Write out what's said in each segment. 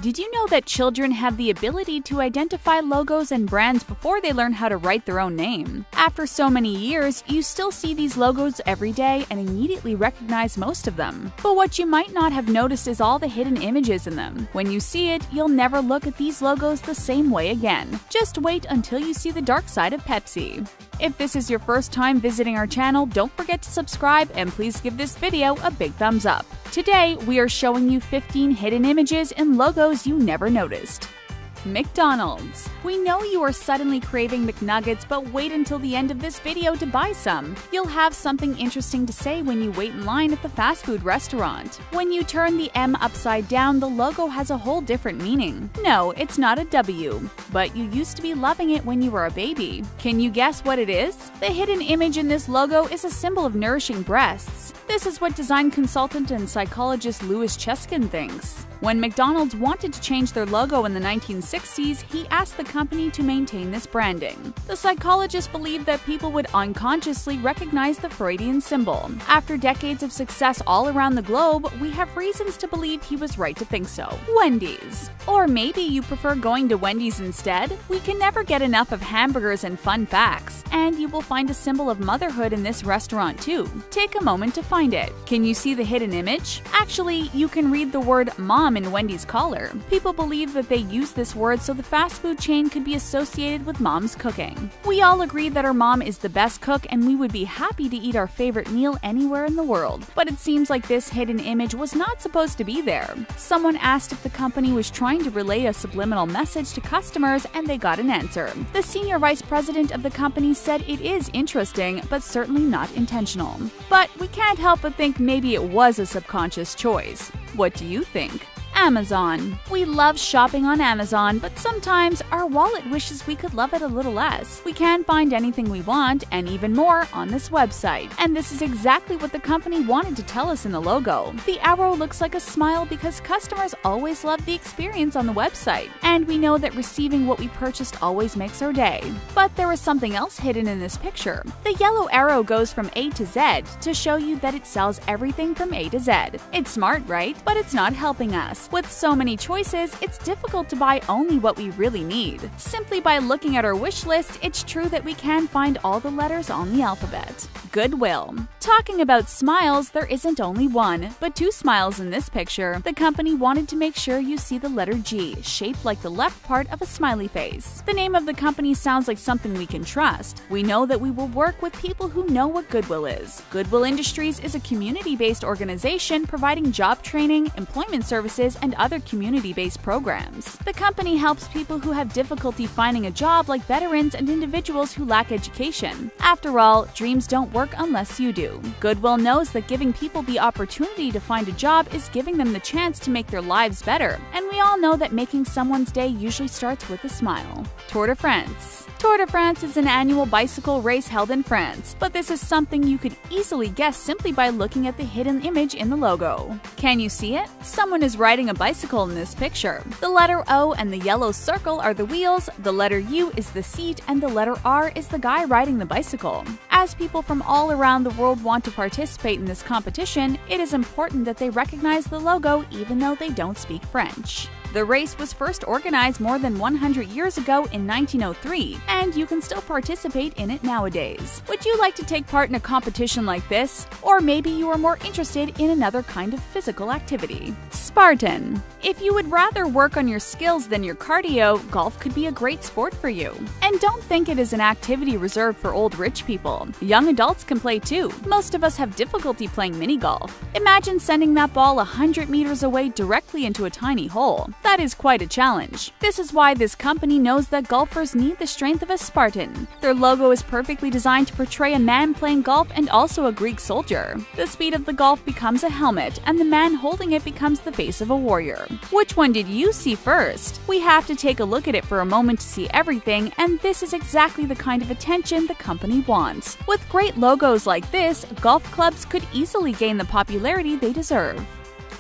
Did you know that children have the ability to identify logos and brands before they learn how to write their own name? After so many years, you still see these logos every day and immediately recognize most of them. But what you might not have noticed is all the hidden images in them. When you see it, you'll never look at these logos the same way again. Just wait until you see the dark side of Pepsi. If this is your first time visiting our channel, don't forget to subscribe and please give this video a big thumbs up. Today, we are showing you 15 hidden images and logos you never noticed. McDonald's. We know you are suddenly craving McNuggets, but wait until the end of this video to buy some. You'll have something interesting to say when you wait in line at the fast food restaurant. When you turn the M upside down, the logo has a whole different meaning. No, it's not a W, but you used to be loving it when you were a baby. Can you guess what it is? The hidden image in this logo is a symbol of nourishing breasts. This is what design consultant and psychologist Louis Cheskin thinks. When McDonald's wanted to change their logo in the 1960s, he asked the company to maintain this branding. The psychologist believed that people would unconsciously recognize the Freudian symbol. After decades of success all around the globe, we have reasons to believe he was right to think so. Wendy's. Or maybe you prefer going to Wendy's instead? We can never get enough of hamburgers and fun facts, and you will find a symbol of motherhood in this restaurant too. Take a moment to find it. Can you see the hidden image? Actually, you can read the word mom in Wendy's collar. People believe that they use this word so the fast food chain could be associated with mom's cooking. We all agree that our mom is the best cook and we would be happy to eat our favorite meal anywhere in the world. But it seems like this hidden image was not supposed to be there. Someone asked if the company was trying to relay a subliminal message to customers and they got an answer. The senior vice president of the company said it is interesting, but certainly not intentional. But we can't help but think maybe it was a subconscious choice. What do you think? Amazon. We love shopping on Amazon, but sometimes our wallet wishes we could love it a little less. We can find anything we want and even more on this website. And this is exactly what the company wanted to tell us in the logo. The arrow looks like a smile because customers always love the experience on the website. And we know that receiving what we purchased always makes our day. But there is something else hidden in this picture. The yellow arrow goes from A to Z to show you that it sells everything from A to Z. It's smart, right? But it's not helping us. With so many choices, it's difficult to buy only what we really need. Simply by looking at our wish list, it's true that we can find all the letters on the alphabet. Goodwill. Talking about smiles, there isn't only one, but two smiles in this picture. The company wanted to make sure you see the letter G, shaped like the left part of a smiley face. The name of the company sounds like something we can trust. We know that we will work with people who know what Goodwill is. Goodwill Industries is a community-based organization providing job training, employment services, and other community-based programs. The company helps people who have difficulty finding a job like veterans and individuals who lack education. After all, dreams don't work unless you do. Goodwill knows that giving people the opportunity to find a job is giving them the chance to make their lives better, and we all know that making someone's day usually starts with a smile. Tour de France. Tour de France is an annual bicycle race held in France, but this is something you could easily guess simply by looking at the hidden image in the logo. Can you see it? Someone is riding a bicycle in this picture. The letter O and the yellow circle are the wheels, the letter U is the seat, and the letter R is the guy riding the bicycle. As people from all around the world want to participate in this competition, it is important that they recognize the logo even though they don't speak French. The race was first organized more than 100 years ago in 1903, and you can still participate in it nowadays. Would you like to take part in a competition like this? Or maybe you are more interested in another kind of physical activity. Spartan. If you would rather work on your skills than your cardio, golf could be a great sport for you. And don't think it is an activity reserved for old rich people. Young adults can play too. Most of us have difficulty playing mini golf. Imagine sending that ball 100 meters away directly into a tiny hole. That is quite a challenge. This is why this company knows that golfers need the strength of a Spartan. Their logo is perfectly designed to portray a man playing golf and also a Greek soldier. The speed of the golf becomes a helmet, and the man holding it becomes the face of a warrior. Which one did you see first? We have to take a look at it for a moment to see everything, and this is exactly the kind of attention the company wants. With great logos like this, golf clubs could easily gain the popularity they deserve.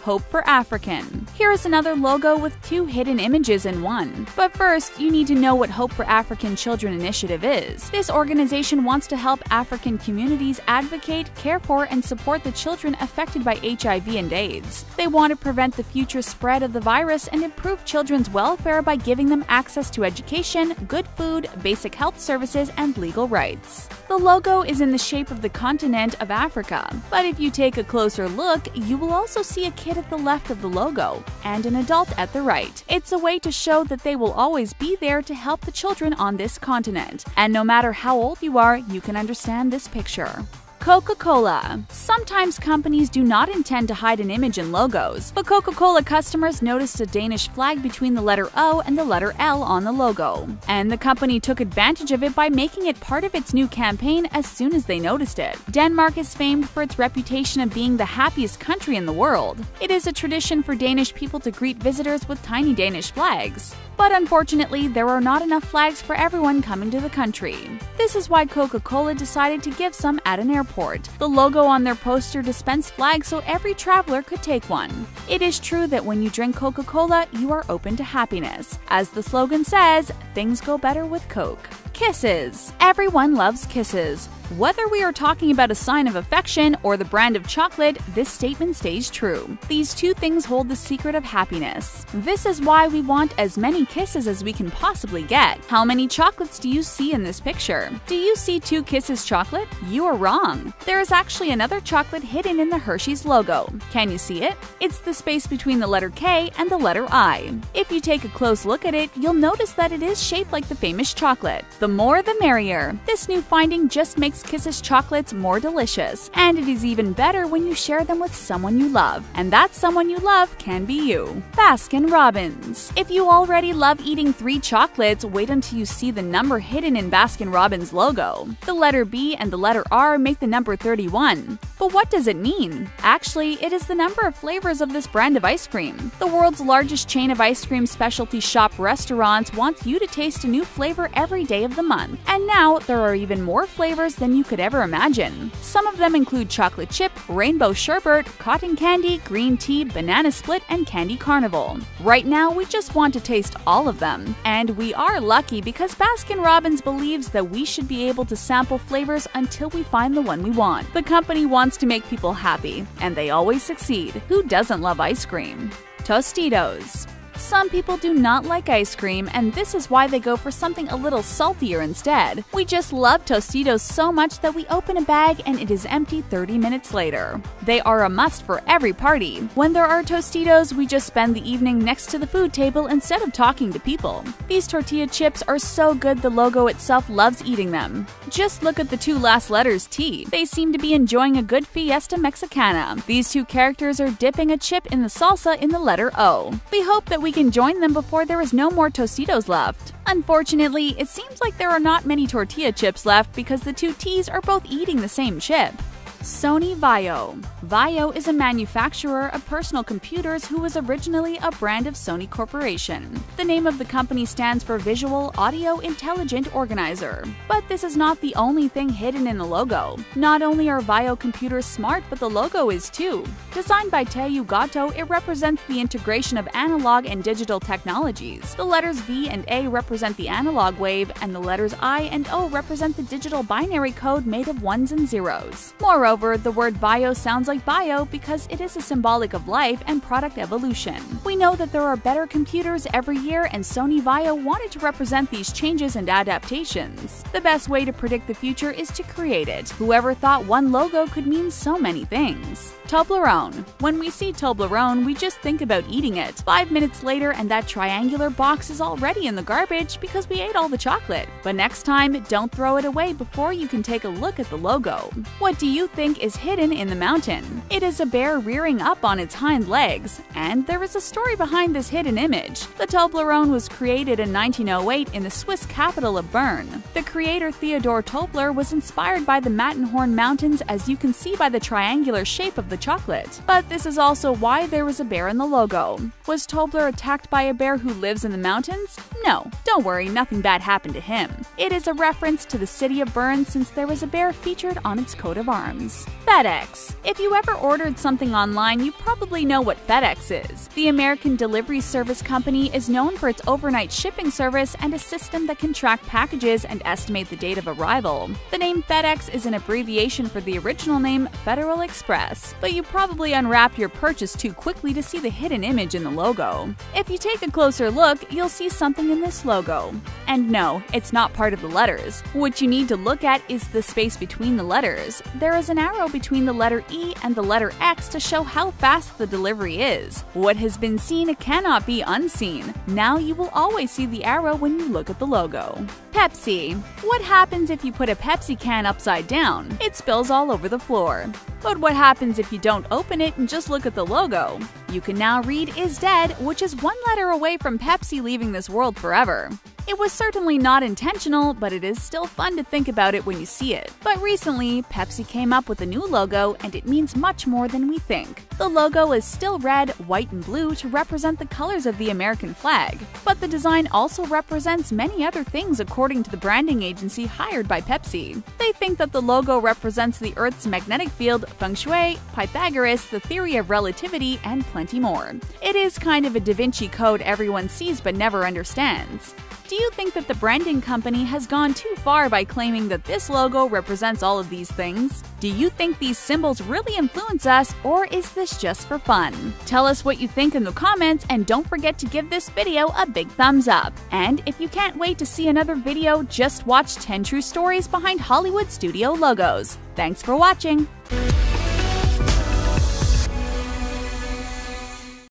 Hope for African. Here is another logo with two hidden images in one. But first, you need to know what Hope for African Children Initiative is. This organization wants to help African communities advocate, care for, and support the children affected by HIV and AIDS. They want to prevent the future spread of the virus and improve children's welfare by giving them access to education, good food, basic health services, and legal rights. The logo is in the shape of the continent of Africa, but if you take a closer look, you will also see a kid at the left of the logo and an adult at the right. It's a way to show that they will always be there to help the children on this continent, and no matter how old you are, you can understand this picture. Coca-Cola. Sometimes companies do not intend to hide an image in logos, but Coca-Cola customers noticed a Danish flag between the letter O and the letter L on the logo. And the company took advantage of it by making it part of its new campaign as soon as they noticed it. Denmark is famed for its reputation of being the happiest country in the world. It is a tradition for Danish people to greet visitors with tiny Danish flags. But unfortunately, there are not enough flags for everyone coming to the country. This is why Coca-Cola decided to give some at an airport. The logo on their poster dispensed flags so every traveler could take one. It is true that when you drink Coca-Cola, you are open to happiness. As the slogan says, things go better with Coke. Kisses. Everyone loves kisses. Whether we are talking about a sign of affection or the brand of chocolate, this statement stays true. These two things hold the secret of happiness. This is why we want as many kisses as we can possibly get. How many chocolates do you see in this picture? Do you see 2 Kisses chocolate? You are wrong. There is actually another chocolate hidden in the Hershey's logo. Can you see it? It's the space between the letter K and the letter I. If you take a close look at it, you'll notice that it is shaped like the famous chocolate. The more the merrier. This new finding just makes Kisses chocolates more delicious, and it is even better when you share them with someone you love, and that someone you love can be you. Baskin-Robbins. If you already love eating 3 chocolates, wait until you see the number hidden in Baskin-Robbins' logo. The letter B and the letter R make the number 31. But what does it mean? Actually, it is the number of flavors of this brand of ice cream. The world's largest chain of ice cream specialty shop restaurants wants you to taste a new flavor every day of the month. And now, there are even more flavors than you could ever imagine. Some of them include chocolate chip, rainbow sherbet, cotton candy, green tea, banana split, and candy carnival. Right now, we just want to taste all of them. And we are lucky because Baskin-Robbins believes that we should be able to sample flavors until we find the one we want. The company wants to make people happy, and they always succeed. Who doesn't love ice cream? Tostitos. Some people do not like ice cream, and this is why they go for something a little saltier instead. We just love Tostitos so much that we open a bag and it is empty 30 minutes later. They are a must for every party. When there are Tostitos, we just spend the evening next to the food table instead of talking to people. These tortilla chips are so good the logo itself loves eating them. Just look at the 2 last letters T. They seem to be enjoying a good fiesta mexicana. These 2 characters are dipping a chip in the salsa in the letter O. We hope that we can join them before there is no more Tostitos left. Unfortunately, it seems like there are not many tortilla chips left because the 2 T's are both eating the same chip. Sony Vaio. Vaio is a manufacturer of personal computers who was originally a brand of Sony Corporation. The name of the company stands for Visual Audio Intelligent Organizer. But this is not the only thing hidden in the logo. Not only are Vaio computers smart, but the logo is too. Designed by Teiyu Gato, it represents the integration of analog and digital technologies. The letters V and A represent the analog wave, and the letters I and O represent the digital binary code made of ones and zeros. Moreover, the word Vaio sounds like bio because it is a symbolic of life and product evolution. We know that there are better computers every year, and Sony Vaio wanted to represent these changes and adaptations. The best way to predict the future is to create it. Whoever thought one logo could mean so many things? Toblerone. When we see Toblerone, we just think about eating it. 5 minutes later and that triangular box is already in the garbage because we ate all the chocolate. But next time, don't throw it away before you can take a look at the logo. What do you think is hidden in the mountain? It is a bear rearing up on its hind legs, and there is a story behind this hidden image. The Toblerone was created in 1908 in the Swiss capital of Bern. The creator Theodor Tobler was inspired by the Matterhorn Mountains, as you can see by the triangular shape of the chocolate. But this is also why there was a bear in the logo. Was Tobler attacked by a bear who lives in the mountains? No, don't worry, nothing bad happened to him. It is a reference to the city of Bern since there was a bear featured on its coat of arms. FedEx. If you ever ordered something online, you probably know what FedEx is. The American delivery service company is known for its overnight shipping service and a system that can track packages and estimate the date of arrival. The name FedEx is an abbreviation for the original name Federal Express, but you probably unwrapped your purchase too quickly to see the hidden image in the logo. If you take a closer look, you'll see something in this logo. And no, it's not part of the letters. What you need to look at is the space between the letters. There is an arrow between the letter E and the letter X to show how fast the delivery is. What has been seen cannot be unseen. Now you will always see the arrow when you look at the logo. Pepsi. What happens if you put a Pepsi can upside down? It spills all over the floor. But what happens if you don't open it and just look at the logo? You can now read "is dead," which is one letter away from Pepsi leaving this world forever. It was certainly not intentional, but it is still fun to think about it when you see it. But recently, Pepsi came up with a new logo, and it means much more than we think. The logo is still red, white, and blue to represent the colors of the American flag. But the design also represents many other things according to the branding agency hired by Pepsi. They think that the logo represents the Earth's magnetic field, feng shui, Pythagoras, the theory of relativity, and plenty more. It is kind of a Da Vinci Code everyone sees but never understands. Do you think that the branding company has gone too far by claiming that this logo represents all of these things? Do you think these symbols really influence us, or is this just for fun? Tell us what you think in the comments, and don't forget to give this video a big thumbs up. And if you can't wait to see another video, just watch 10 true stories behind Hollywood studio logos. Thanks for watching!